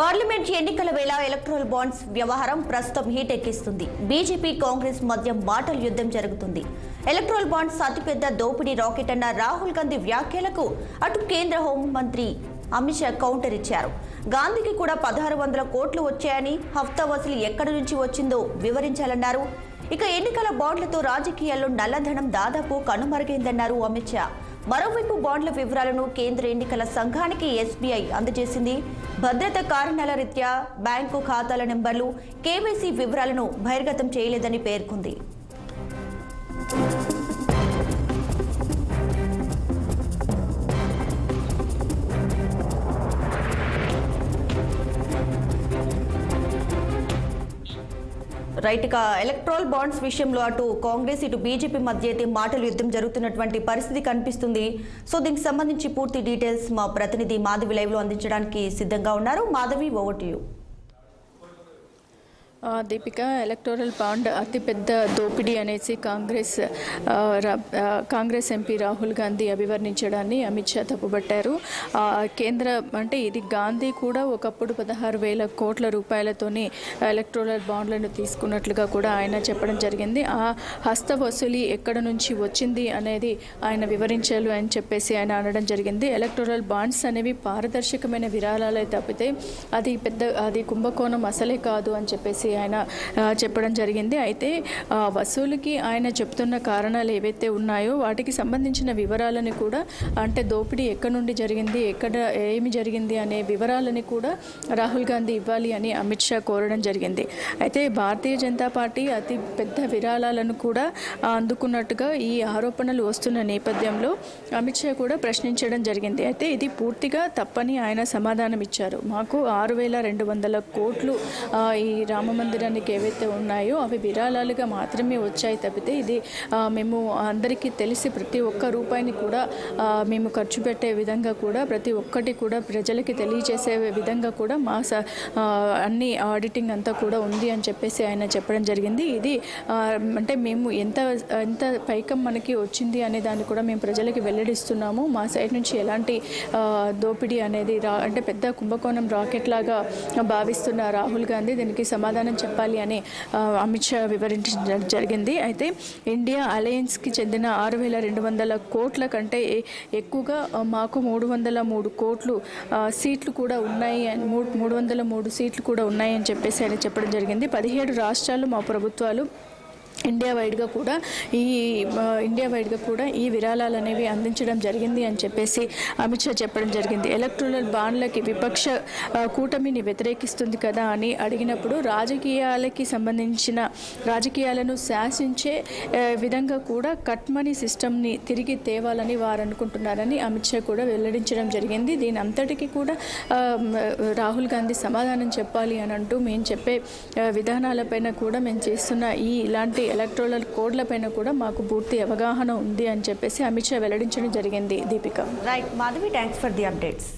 Parliament ఎన్నికల వేళ electoral bonds వ్యవహారం ప్రస్తుతం హీట్ ఎక్కిస్తుంది. బీజేపీ కాంగ్రెస్ మధ్య మాటల యుద్ధం జరుగుతుంది. ఎలక్ట్రల్ బాండ్స్ అతిపెద్ద దోపిడీ రాకెట్ అన్న రాహుల్ గాంధీ వ్యాఖ్యలకు అటు కేంద్ర హోంమంత్రి అమిత్ షా కౌంటర్ ఇచ్చారు. గాంధీకి కూడా 1600 కోట్లు వచ్చాయని, హఫ్తా వసూలు ఎక్కడి నుంచి వచ్చిందో వివరించాలన్నారు. ఇక ఎన్నికల బాండ్లతో రాజకీయాల్లో నల్లధనం దాదాపు కనుమరుగైందన్నారు అమిత్ షా. మరోవైపు బాండ్ల వివరాలను కేంద్ర ఎన్నికల సంఘానికి ఎస్బీఐ అందజేసింది. భద్రత కారణాల రీత్యా బ్యాంకు ఖాతాల నెంబర్లు, కేవైసీ వివరాలను బహిర్గతం చేయలేదని పేర్కొంది. రైట్గా ఎలక్ట్రల్ బాండ్స్ విషయంలో అటు కాంగ్రెస్ ఇటు బీజేపీ మధ్య అయితే మాటల యుద్ధం జరుగుతున్నటువంటి పరిస్థితి కనిపిస్తుంది. సో దీనికి సంబంధించి పూర్తి డీటెయిల్స్ మా ప్రతినిధి మాధవి లైవ్ లో అందించడానికి సిద్ధంగా ఉన్నారు. Madhavi, over to you. Deepika, electoral bond అతిపెద్ద దోపిడీ అనేసి కాంగ్రెస్ ఎంపీ రాహుల్ గాంధీ అభివర్ణించడాన్ని అమిత్ షా తప్పుబట్టారు. కేంద్ర అంటే ఇది గాంధీ కూడా ఒకప్పుడు 16,000 కోట్ల రూపాయలతోని ఎలక్టోరల్ బాండ్లను తీసుకున్నట్లుగా కూడా ఆయన చెప్పడం జరిగింది. ఆ హస్త వసూలి ఎక్కడ నుంచి వచ్చింది అనేది ఆయన వివరించాలి అని చెప్పేసి ఆయన అనడం జరిగింది. ఎలక్టోరల్ బాండ్స్ అనేవి పారదర్శకమైన విరాళాలే తప్పితే అది కుంభకోణం అసలే కాదు అని చెప్పేసి ఆయన చెప్పడం జరిగింది. అయితే వసూలుకి ఆయన చెప్తున్న కారణాలు ఏవైతే ఉన్నాయో వాటికి సంబంధించిన వివరాలను కూడా, అంటే దోపిడీ ఎక్కడి నుండి జరిగింది, ఎక్కడ ఏమి జరిగింది అనే వివరాలని కూడా రాహుల్ గాంధీ ఇవ్వాలి అని అమిత్ షా కోరడం జరిగింది. అయితే భారతీయ జనతా పార్టీ అతి పెద్ద విరాళాలను కూడా అందుకున్నట్టుగా ఈ ఆరోపణలు వస్తున్న నేపథ్యంలో అమిత్ షా కూడా ప్రశ్నించడం జరిగింది. అయితే ఇది పూర్తిగా తప్పని ఆయన సమాధానం ఇచ్చారు. మాకు 6,200 కోట్లు ఈ రామ మందిరానికి ఏవైతే ఉన్నాయో అవి విరాళాలుగా మాత్రమే వచ్చాయి తప్పితే ఇది మేము అందరికీ తెలిసి ప్రతి ఒక్క రూపాయిని కూడా మేము ఖర్చు పెట్టే విధంగా కూడా ప్రతి ఒక్కటి కూడా ప్రజలకి తెలియజేసే విధంగా కూడా మా అన్ని ఆడిటింగ్ అంతా కూడా ఉంది అని చెప్పేసి ఆయన చెప్పడం జరిగింది. ఇది అంటే మేము ఎంత పైకం మనకి వచ్చింది అనే దాన్ని కూడా మేము ప్రజలకి వెల్లడిస్తున్నాము. మా సైడ్ నుంచి ఎలాంటి దోపిడీ అనేది అంటే పెద్ద కుంభకోణం రాకెట్ లాగా భావిస్తున్న రాహుల్ గాంధీ దీనికి సమాధానం చెప్పాలి అని అమిత్ షా వివరించడం జరిగింది. అయితే ఇండియా అలయన్స్కి చెందిన 6,200 కోట్ల కంటే ఎక్కువగా మాకు 303 కోట్లు సీట్లు కూడా ఉన్నాయి, 303 సీట్లు కూడా ఉన్నాయని చెప్పేసి ఆయన చెప్పడం జరిగింది. 17 రాష్ట్రాలు మా ప్రభుత్వాలు ఇండియా వైడ్గా కూడా ఈ విరాళాలు అనేవి అందించడం జరిగింది అని చెప్పేసి అమిత్ షా చెప్పడం జరిగింది. ఎలక్ట్రల్ బాండ్లకి విపక్ష కూటమిని వ్యతిరేకిస్తుంది కదా అని అడిగినప్పుడు రాజకీయాలను శాసించే విధంగా కూడా కట్ మనీ సిస్టమ్ని తిరిగి తేవాలని వారు అనుకుంటున్నారని అమిత్ షా కూడా వెల్లడించడం జరిగింది. దీని అంతటికీ కూడా రాహుల్ గాంధీ సమాధానం చెప్పాలి అని అంటూ మేము చెప్పే విధానాలపైన కూడా మేము చేస్తున్న ఇలాంటి ఎలక్ట్రల్ కోడ్లపైన కూడా మాకు పూర్తి అవగాహన ఉంది అని చెప్పేసి అమిత్ షా వెల్లడించడం జరిగింది. Deepika, right Madhavi, thanks for the updates.